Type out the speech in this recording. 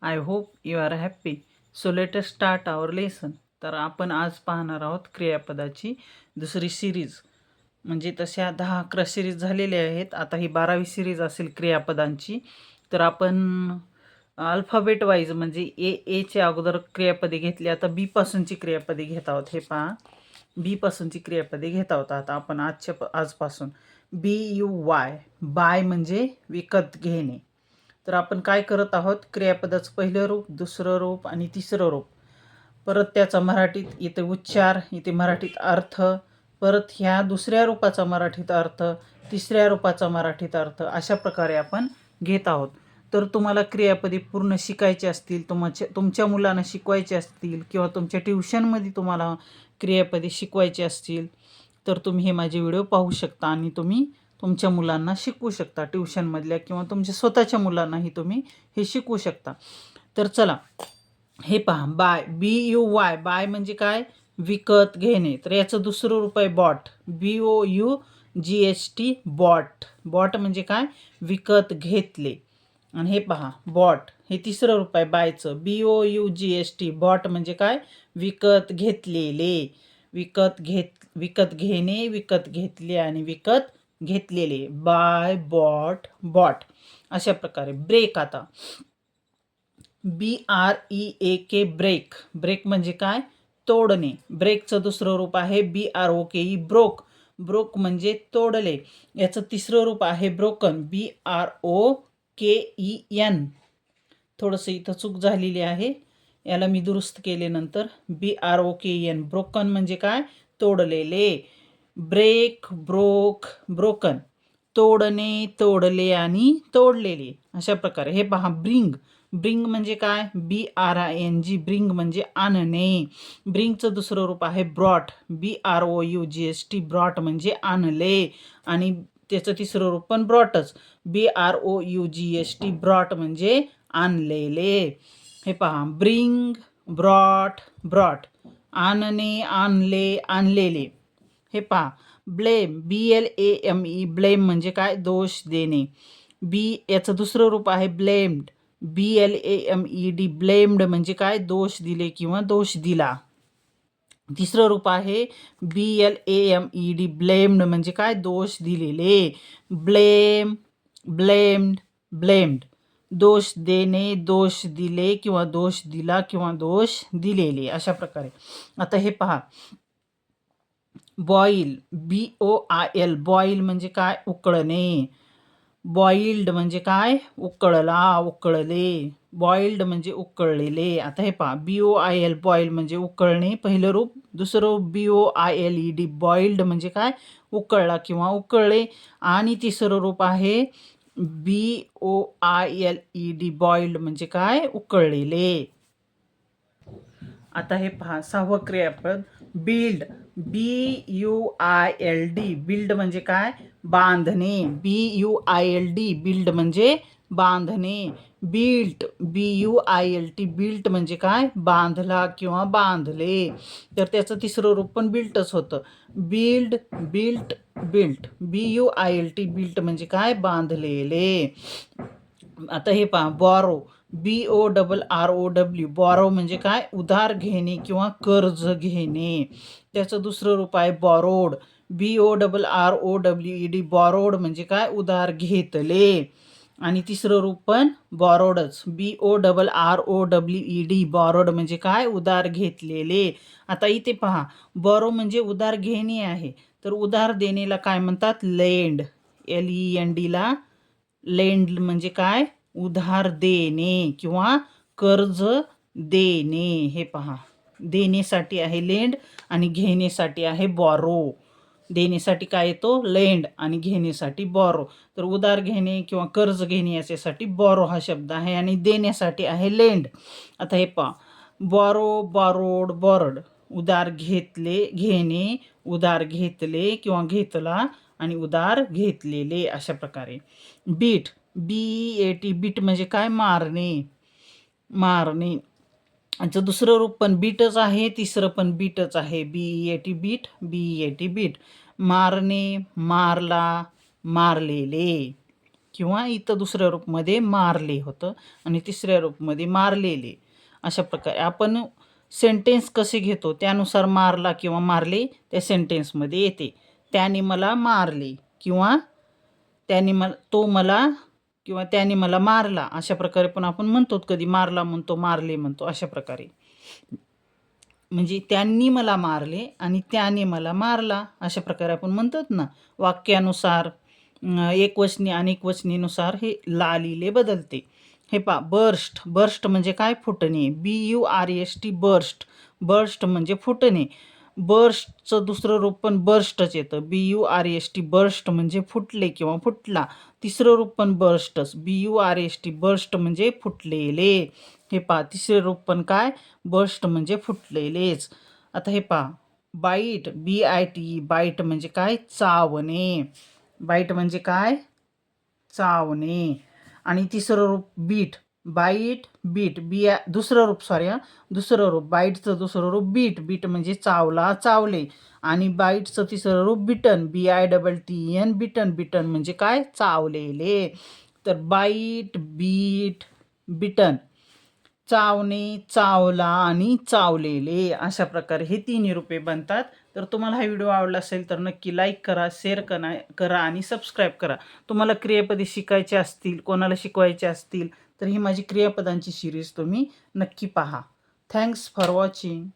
I hope you are happy. So let us start our lesson. तर आपण आज पाहणार आहोत क्रियापदाची दुसरी सिरीज. म्हणजे तशा 10-11 सिरीज झालेल्या आहेत. आता ही 12वी सिरीज असेल क्रियापदांची. तर आपण अल्फाबेट वाईज म्हणजे एचे अगोदर क्रियापदे घेतली. आता बी पासूनची क्रियापदे घेत आहोत. हे पहा, बी पासूनची क्रियापदे घेत आहोत आता आपण आजपासून. BUY, बाय म्हणजे विकत घेणे. तर आपण काय करत आहोत, क्रियापदाचं पहिलं रूप, दुसरं रूप आणि तिसरं रूप, परत त्याचा मराठीत इथे उच्चार, इथे मराठीत अर्थ, परत ह्या दुसऱ्या रूपाचा मराठीत अर्थ, तिसऱ्या रूपाचा मराठीत अर्थ, अशा प्रकारे आपण घेत आहोत. तर तुम्हाला क्रियापदे पूर्ण शिकायचे असतील, तुमच्या मुलांना शिकवायचे असतील किंवा तुमच्या ट्युशनमध्ये तुम्हाला क्रियापदे शिकवायचे असतील तर तुम्ही हे माझे व्हिडिओ पाहू शकता आणि तुम्ही तुमच्या मुलांना शिकवू शकता. ट्युशनमधल्या किंवा तुमच्या स्वतःच्या मुलांनाही तुम्ही हे शिकवू शकता. तर चला, हे पहा, बाय, BUY, बाय म्हणजे काय, विकत घेणे. तर याचं दुसरं रूप आहे बॉट, BOUGHT, बॉट. बॉट म्हणजे काय, विकत घेतले. आणि हे पहा, बॉट हे तिसरं रूप आहे बायचं, BOUGHT, बॉट म्हणजे काय, विकत घेतलेले. विकत घेणे, विकत घेतले आणि विकत घेतलेले. बाय, बॉट, बॉट, अशा प्रकारे. ब्रेक, आता BREAK, ब्रेक. ब्रेक म्हणजे काय, तोडणे. ब्रेकचं दुसरं रूप आहे BROKE, ब्रोक. ब्रोक म्हणजे तोडले. याचं तिसरं रूप आहे ब्रोकन, BROKEN. थोडंसं इथं चूक झालेली आहे, याला मी दुरुस्त केले नंतर. BROKEN, ब्रोकन म्हणजे काय, तोडलेले. ब्रेक, ब्रोक, ब्रोकन, तोडणे, तोडले आणि तोडलेले, अशा प्रकारे. हे पहा, ब्रिंग. ब्रिंग म्हणजे काय, BRING, ब्रिंग म्हणजे आणणे. ब्रिंगचं दुसरं रूप आहे ब्रॉट, BROUGHT, ब्रॉट म्हणजे आणले. आणि त्याचं तिसरं रूप पण ब्रॉटच, BROUGHT, ब्रॉट म्हणजे आणलेले. हे पहा, ब्रिंग, ब्रॉट, ब्रॉट, आणणे, आणले, आणलेले. हे पहा, ब्लेम, BLAME, ब्लेम म्हणजे काय, दोष देणे. याचं दुसरं रूप आहे ब्लेम्ड, BLAMED, ब्लेम्ड म्हणजे काय, दोष दिले किंवा दोष दिला. तिसरं रूप आहे BLAMED, ब्लेम्ड म्हणजे काय, दोष दिलेले. ब्लेम, ब्लेम्ड, ब्लेम्ड, दोष देणे, दोष दिले किंवा दोष दिला किंवा दोष दिलेले, अशा प्रकारे. आता हे पहा, बॉईल, BOIL, बॉईल म्हणजे काय, उकळणे. बॉइल्ड म्हणजे काय, उकळला, उकळले. बॉइल्ड म्हणजे उकळलेले. आता हे पहा, BOIL, बॉईल म्हणजे उकळणे, पहिलं रूप. दुसरं रूप BOILED, बॉइल्ड म्हणजे काय, उकळला किंवा उकळले. आणि तिसरं रूप आहे BOILED, बॉइल्ड म्हणजे काय, उकळलेले. आता हे पहा, सहावं क्रियापद बिल्ड, BUILD, बिल्ड म्हणजे काय, बांधणे. BUILD, बिल्ड म्हणजे बांधणे. बिल्ट, BUILT, बिल्ट म्हणजे काय, बांधला किंवा बांधले. तर त्याचं तिसरं रूप पण बिल्टच होतं, build, built, built, BUILT, built म्हणजे काय, बांधलेले. आता हे पहा, बॉरो, BORROW, बॉरो म्हणजे काय, उधार घेणे किंवा कर्ज घेणे. त्याचं दुसरं रूप आहे बॉरोड, BORROWED, बॉरोड म्हणजे काय, उधार घेतले. आणि तिसरं रूप पण बॉरोडच, BORROWED, बॉरोड म्हणजे काय, उधार घेतलेले. आता इथे पहा, बॉरो म्हणजे उधार घेणे आहे, तर उधार देणेला काय म्हणतात, लेंड, LEND ला लेंड म्हणजे काय, उधार देणे किंवा कर्ज देणे. हे पहा, देण्यासाठी आहे लेंड आणि घेण्यासाठी आहे बॉरो. देण्यासाठी काय येतो, लेंड, आणि घेण्यासाठी बॉरो. तर उधार घेणे किंवा कर्ज घेणे याच्यासाठी बॉरो हा शब्द आहे आणि देण्यासाठी आहे लेंड. आता हे पहा, बॉरो, बॉरोड, बॉरड, उधार घेतले, घेणे, उधार घेतले किंवा घेतला आणि उधार घेतलेले, अशा प्रकारे. बीट, BEAT, बीट म्हणजे काय, मारणे, मारणे. याचं दुसरं रूप पण बीटच आहे, तिसरं पण बीटच आहे, BEAT, बीट, BEAT, बीट. मारणे, मारला, मारलेले. किंवा इथं दुसऱ्या रूपमध्ये मारले होतं आणि तिसऱ्या रूपमध्ये मारलेले. अशा प्रकारे आपण सेंटेन्स कसे घेतो त्यानुसार मारला किंवा मारले त्या सेंटेन्समध्ये येते. त्याने मला मारले किंवा तो मला किंवा त्याने मला मारला, अशा प्रकारे पण आपण म्हणतो. कधी मारला म्हणतो, मारले म्हणतो, अशा प्रकारे. म्हणजे त्यांनी मला मारले आणि त्याने मला मारला, अशा प्रकारे आपण म्हणतात ना. वाक्यानुसार एकवचनी अनेकवचनीनुसार हे ला लिहिले बदलते. हे पहा, बर्स्ट. बर्स्ट म्हणजे काय? फुटणे. BURST burst. बर्स्ट म्हणजे फुटणे. बर्स्टचं दुसरं रूप पण बर्स्टच येतं. BURST बर्स्ट म्हणजे फुटले किंवा फुटला. तिसरं रूप पण बर्स्टच. BURST बर्स्ट म्हणजे फुटलेले. हे पहा, तिसरे रूप पण काय? बर्स्ट म्हणजे फुटलेलेच. आता हे पहा, बाईट. BITE बाईट म्हणजे काय? चावणे. बाईट म्हणजे काय? चावणे. आणि तिसरं रूप बीट. Bite, bit. दुसरं रूप बाईटचं दुसरं रूप बीट. बीट म्हणजे चावला, चावले. आणि बाईटचं तिसरं रूप बिटन. BITTEN बिटन. बिटन म्हणजे काय? चावलेले. तर बाईट, बीट, बिटन. चावणे, चावला आणि चावलेले, अशा प्रकारे हे तिन्ही रूपे बनतात. तर तुम्हाला हा व्हिडिओ आवडला असेल तर नक्की लाईक करा, शेअर करा आणि सबस्क्राईब करा. तुम्हाला क्रियापदे शिकायचे असतील, कोणाला शिकवायचे असतील तर ही माझी क्रियापदांची सिरीज तुम्ही नक्की पहा. Thanks for watching.